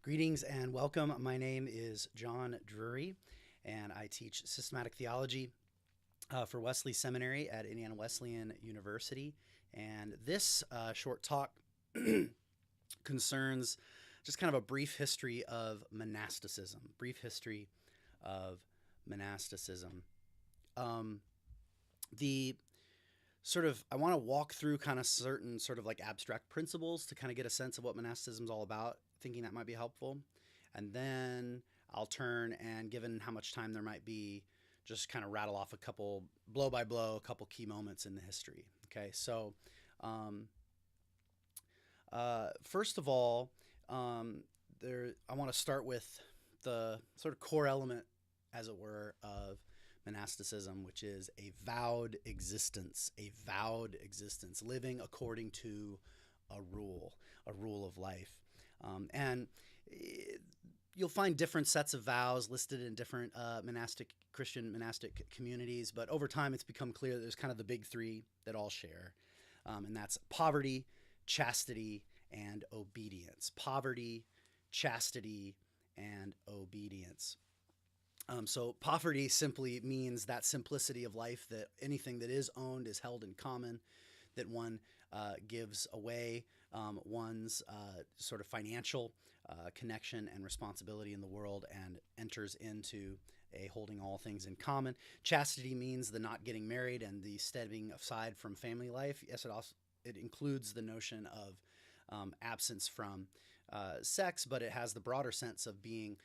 Greetings and welcome. My name is John Drury, and I teach systematic theology for Wesley Seminary at Indiana Wesleyan University. And this short talk concerns just kind of a brief history of monasticism. Brief history of monasticism. The I want to walk through kind of certain sort of like abstract principles to kind of get a sense of what monasticism is all about, thinking that might be helpful. And then I'll turn and, given how much time there might be, just kind of rattle off a couple, blow by blow, a couple key moments in the history. Okay, so first of all, I want to start with the sort of core element, as it were, of monasticism, which is a vowed existence, living according to a rule of life. And you'll find different sets of vows listed in different Christian monastic communities, but over time it's become clear that there's kind of the big three that all share, and that's poverty, chastity, and obedience. Poverty, chastity, and obedience. So poverty simply means that simplicity of life, that anything that is owned is held in common, that one gives away one's sort of financial connection and responsibility in the world and enters into a holding all things in common. Chastity means the not getting married and the stepping aside from family life. Yes, it includes the notion of absence from sex, but it has the broader sense of being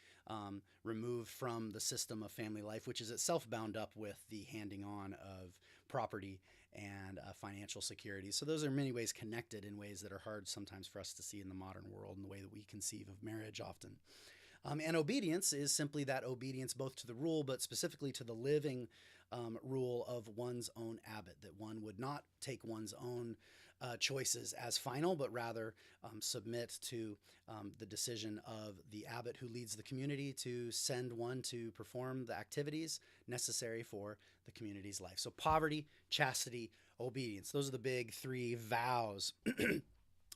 removed from the system of family life, which is itself bound up with the handing on of property and financial security. So those are in many ways connected in ways that are hard sometimes for us to see in the modern world in the way that we conceive of marriage often. And obedience is simply that obedience both to the rule, but specifically to the living rule of one's own abbot, that one would not take one's own choices as final, but rather submit to the decision of the abbot who leads the community to send one to perform the activities necessary for the community's life. So poverty, chastity, obedience. Those are the big three vows.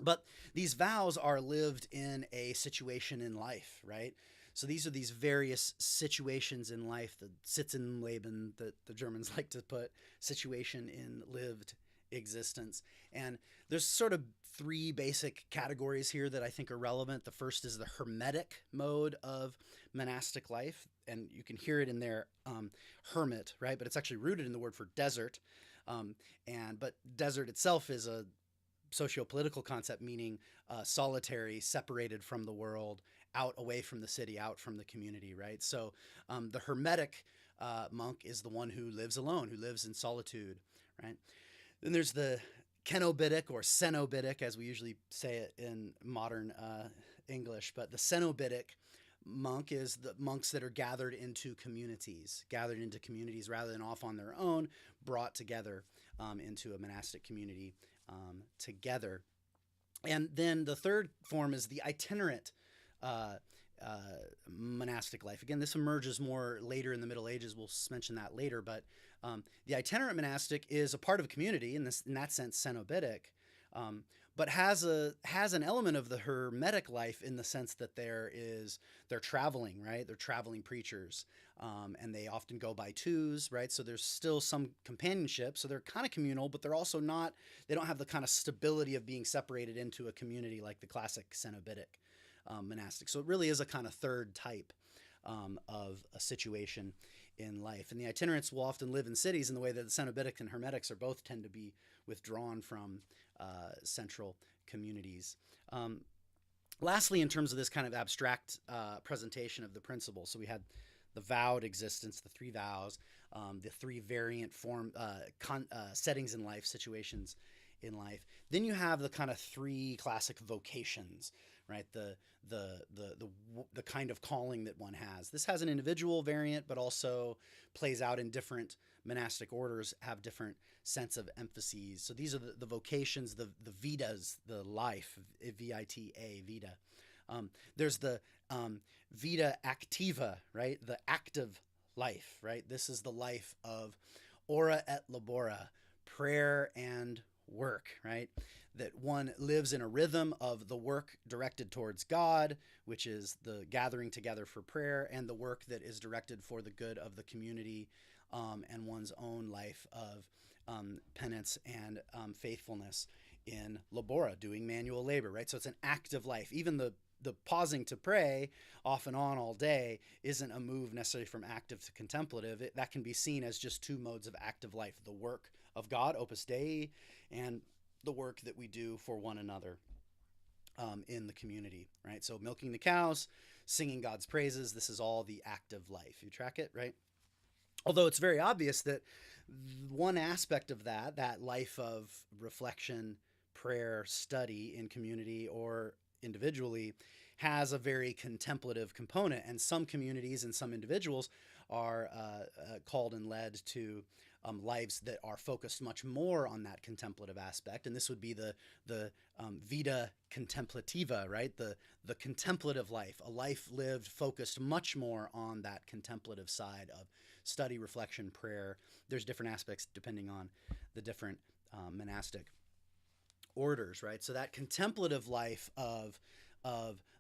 But these vows are lived in a situation in life, right? So these are these various situations in life, the Sitzenleben that the Germans like to put, situation in lived existence. And there's sort of three basic categories here that I think are relevant. The first is the hermetic mode of monastic life, and you can hear it in there, hermit, right? But it's actually rooted in the word for desert. But desert itself is a socio-political concept, meaning solitary, separated from the world, out away from the city, out from the community, right? So the hermetic monk is the one who lives alone, who lives in solitude, right? Then there's the kenobitic or cenobitic, as we usually say it in modern English, but the cenobitic monk is the monks that are gathered into communities rather than off on their own, brought together into a monastic community together. And then the third form is the itinerant monastic life. Again, this emerges more later in the Middle Ages. We'll mention that later. But the itinerant monastic is a part of a community, in that sense, cenobitic, but has an element of the hermetic life in the sense that they're traveling, right? They're traveling preachers, and they often go by twos, right? So there's still some companionship. So they're kind of communal, but they're also not. They don't have the kind of stability of being separated into a community like the classic cenobitic monastic. So it really is a kind of third type of a situation in life. And the itinerants will often live in cities in the way that the cenobitic and hermetics are both tend to be withdrawn from central communities. Lastly, in terms of this kind of abstract presentation of the principle, so we had the vowed existence, the three vows, the three variant settings in life, situations in life. Then you have the kind of three classic vocations, right? The kind of calling that one has. This has an individual variant, but also plays out in different monastic orders, have different sense of emphases. So these are the vocations, the vidas, the life, V-I-T-A, vita. There's the vita activa, right? The active life, right? This is the life of ora et labora, prayer and work, right? That one lives in a rhythm of the work directed towards God, which is the gathering together for prayer, and the work that is directed for the good of the community, and one's own life of penance and faithfulness in labora, doing manual labor, right? So it's an active life. Even the pausing to pray off and on all day isn't a move necessarily from active to contemplative. That can be seen as just two modes of active life: the work of God, Opus Dei, and the work that we do for one another in the community, right? So milking the cows, singing God's praises, this is all the active life. You track it, right? Although it's very obvious that one aspect of that life of reflection, prayer, study in community or individually, has a very contemplative component. And some communities and some individuals are called and led to lives that are focused much more on that contemplative aspect. And this would be the vita contemplativa, right? The contemplative life, a life lived focused much more on that contemplative side of study, reflection, prayer. There's different aspects depending on the different monastic orders, right? So that contemplative life of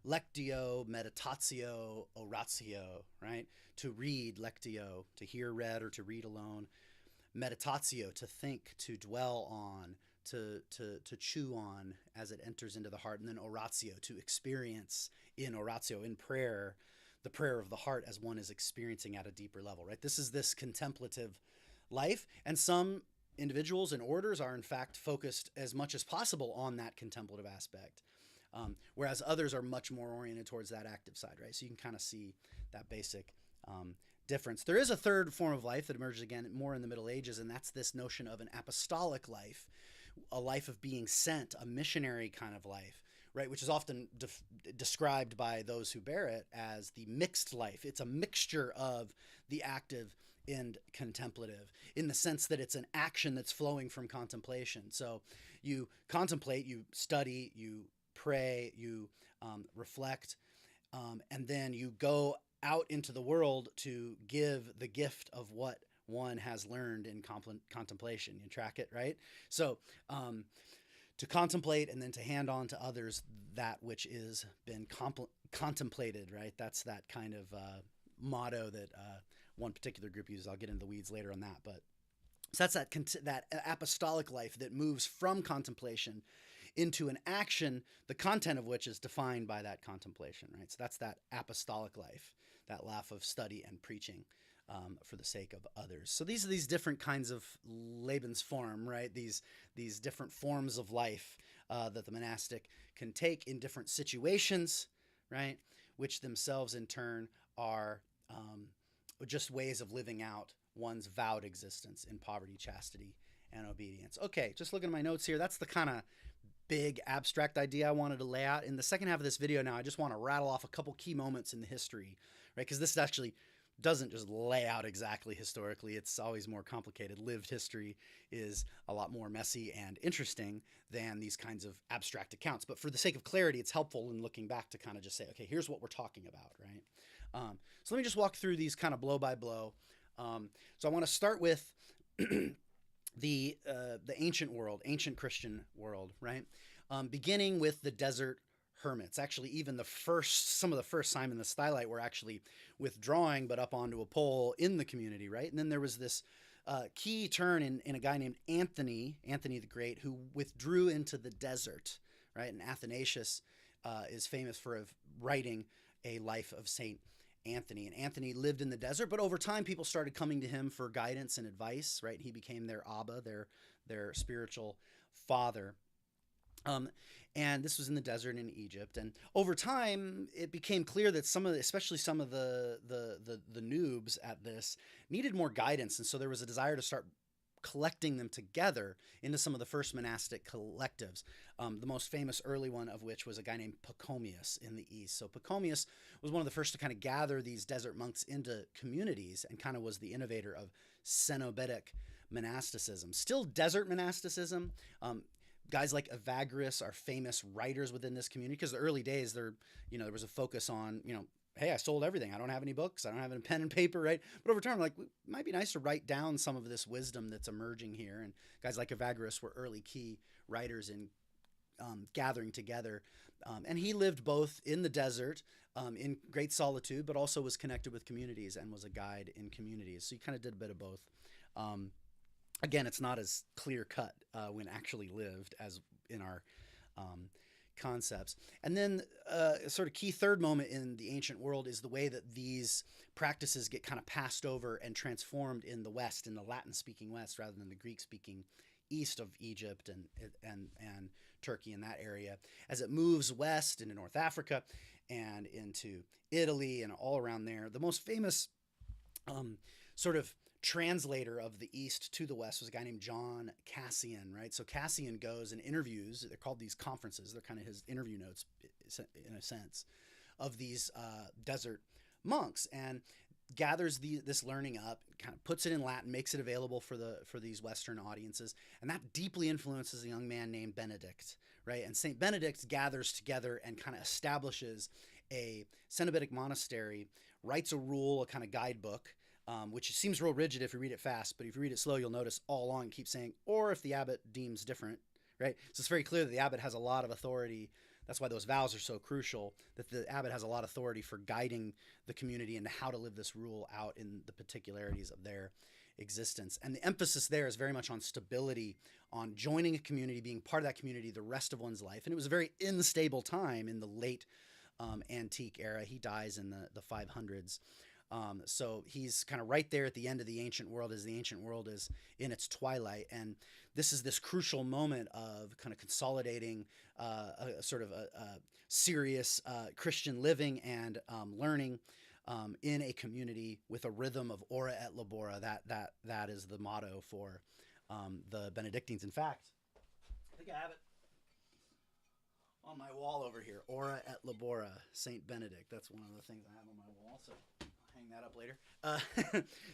lectio, meditatio, oratio, right? To read, lectio, to hear read or to read alone. Meditatio, to think, to dwell on, to chew on as it enters into the heart. And then oratio, to experience in oratio, in prayer, the prayer of the heart as one is experiencing at a deeper level, right? This is this contemplative life. And some individuals and orders are in fact focused as much as possible on that contemplative aspect, whereas others are much more oriented towards that active side, right? So you can kind of see that basic difference. There is a third form of life that emerges again more in the Middle Ages, and that's this notion of an apostolic life, a life of being sent, a missionary kind of life, right? Which is often described by those who bear it as the mixed life. It's a mixture of the active and contemplative, in the sense that it's an action that's flowing from contemplation. So you contemplate, you study, you pray, you reflect, and then you go out into the world to give the gift of what one has learned in contemplation. You track it, right? So to contemplate and then to hand on to others that which is been contemplated, right? That's that kind of motto that one particular group uses. I'll get into the weeds later on that, but so that's that apostolic life that moves from contemplation into an action, the content of which is defined by that contemplation, right? So that's that apostolic life, that life of study and preaching for the sake of others. So these are these different kinds of Lebensform, right? These different forms of life that the monastic can take in different situations, right? Which themselves in turn are just ways of living out one's vowed existence in poverty, chastity, and obedience. Okay, just looking at my notes here, that's the kind of big abstract idea I wanted to lay out. In the second half of this video now, I just want to rattle off a couple key moments in the history, right? Because this actually doesn't just lay out exactly historically. It's always more complicated. Lived history is a lot more messy and interesting than these kinds of abstract accounts. But for the sake of clarity, it's helpful in looking back to kind of just say, okay, here's what we're talking about, right? So let me just walk through these kind of blow by blow. So I want to start with the ancient world, ancient Christian world, right? Beginning with the desert hermits. Actually, even some of the first Simon the Stylite were actually withdrawing, but up onto a pole in the community, right? And then there was this key turn in a guy named Anthony the Great, who withdrew into the desert, right? And Athanasius is famous for writing a life of Saint Anthony. And Anthony lived in the desert, but over time people started coming to him for guidance and advice, right? He became their Abba, their spiritual father. And this was in the desert in Egypt. And over time, it became clear that especially some of the noobs at this needed more guidance. And so there was a desire to start collecting them together into some of the first monastic collectives. The most famous early one of which was a guy named Pachomius in the East. So Pachomius was one of the first to kind of gather these desert monks into communities and kind of was the innovator of Cenobitic monasticism. Still desert monasticism. Guys like Evagrius are famous writers within this community because the early days there was a focus on, hey, I sold everything. I don't have any books. I don't have any pen and paper, right? But over time, like, it might be nice to write down some of this wisdom that's emerging here. And guys like Evagrius were early key writers in gathering together. And he lived both in the desert, in great solitude, but also was connected with communities and was a guide in communities. So he kind of did a bit of both. Um, Again, it's not as clear cut when actually lived as in our um, concepts. And then, sort of key third moment in the ancient world is the way that these practices get kind of passed over and transformed in the West, in the Latin-speaking West, rather than the Greek-speaking east of Egypt and Turkey in that area, as it moves west into North Africa and into Italy and all around there. The most famous sort of translator of the East to the West was a guy named John Cassian, right? So Cassian goes and interviews, they're called these conferences, they're kind of his interview notes in a sense, of these desert monks, and gathers this learning up, kind of puts it in Latin, makes it available for these Western audiences, and that deeply influences a young man named Benedict, right? And Saint Benedict gathers together and kind of establishes a Cenobitic monastery, writes a rule, a kind of guidebook, which seems real rigid if you read it fast, but if you read it slow, you'll notice all along it keeps saying, or if the abbot deems different, right? So it's very clear that the abbot has a lot of authority. That's why those vows are so crucial, that the abbot has a lot of authority for guiding the community into how to live this rule out in the particularities of their existence. And the emphasis there is very much on stability, on joining a community, being part of that community the rest of one's life. And it was a very unstable time in the late antique era. He dies in the 500s. So he's kind of right there at the end of the ancient world as the ancient world is in its twilight. And this is this crucial moment of kind of consolidating a sort of a serious Christian living and learning in a community with a rhythm of ora et labora. That is the motto for the Benedictines. In fact, I think I have it on my wall over here. Ora et labora, Saint Benedict. That's one of the things I have on my wall. So hang that up later.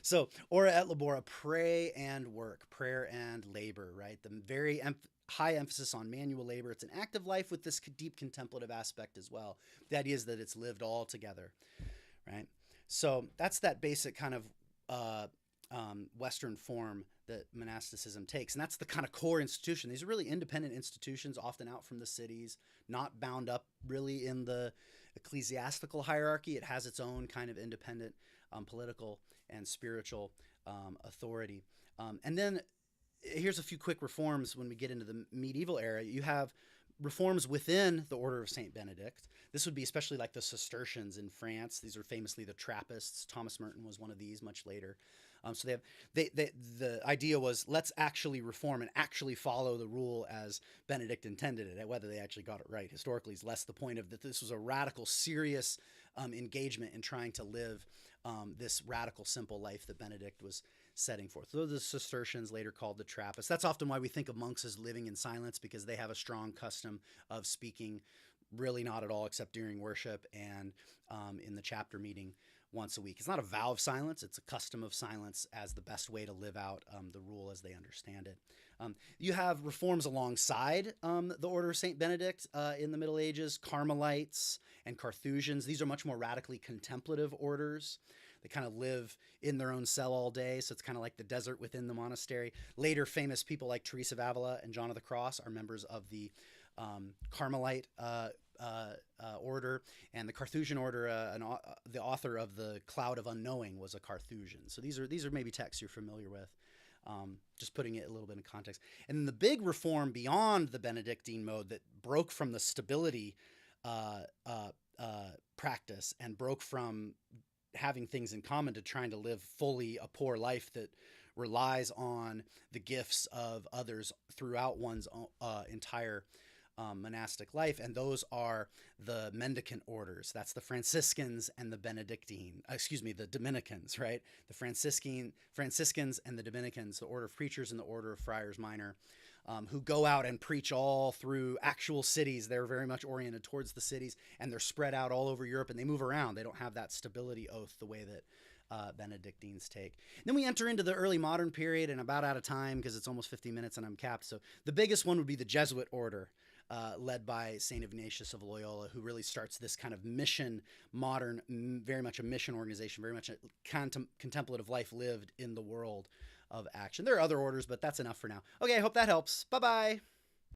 So, ora et labora, pray and work, prayer and labor, right? The very high emphasis on manual labor. It's an active life with this deep contemplative aspect as well. The idea is that it's lived all together, right? So that's that basic kind of Western form that monasticism takes. And that's the kind of core institution. These are really independent institutions, often out from the cities, not bound up really in the ecclesiastical hierarchy. It has its own kind of independent political and spiritual authority. And then here's a few quick reforms when we get into the medieval era. You have reforms within the order of Saint Benedict. This would be especially like the Cistercians in France. These are famously the Trappists. Thomas Merton was one of these much later. So the idea was, let's actually reform and actually follow the rule as Benedict intended it. Whether they actually got it right historically is less the point of that. This was a radical, serious engagement in trying to live this radical, simple life that Benedict was setting forth. So the Cistercians, later called the Trappists. That's often why we think of monks as living in silence, because they have a strong custom of speaking really not at all except during worship and in the chapter meeting once a week. It's not a vow of silence. It's a custom of silence as the best way to live out the rule as they understand it. You have reforms alongside the order of St. Benedict in the Middle Ages, Carmelites and Carthusians. These are much more radically contemplative orders. They kind of live in their own cell all day, so it's kind of like the desert within the monastery. Later, famous people like Teresa of Avila and John of the Cross are members of the Carmelite order, and the Carthusian order. The author of the Cloud of Unknowing was a Carthusian. So these are maybe texts you're familiar with. Just putting it a little bit in context. And then the big reform beyond the Benedictine mode that broke from the stability practice and broke from having things in common to trying to live fully a poor life that relies on the gifts of others throughout one's entire monastic life. And those are the mendicant orders. That's the Franciscans and the the Dominicans, right? The Franciscans and the Dominicans, the order of preachers and the order of friars minor, who go out and preach all through actual cities. They're very much oriented towards the cities, and they're spread out all over Europe, and they move around. They don't have that stability oath the way that Benedictines take. And then we enter into the early modern period, and about out of time because it's almost 50 minutes and I'm capped. So the biggest one would be the Jesuit order. led by St. Ignatius of Loyola, who really starts this kind of mission, modern, very much a mission organization, very much a contemplative life lived in the world of action. There are other orders, but that's enough for now. Okay, I hope that helps. Bye-bye.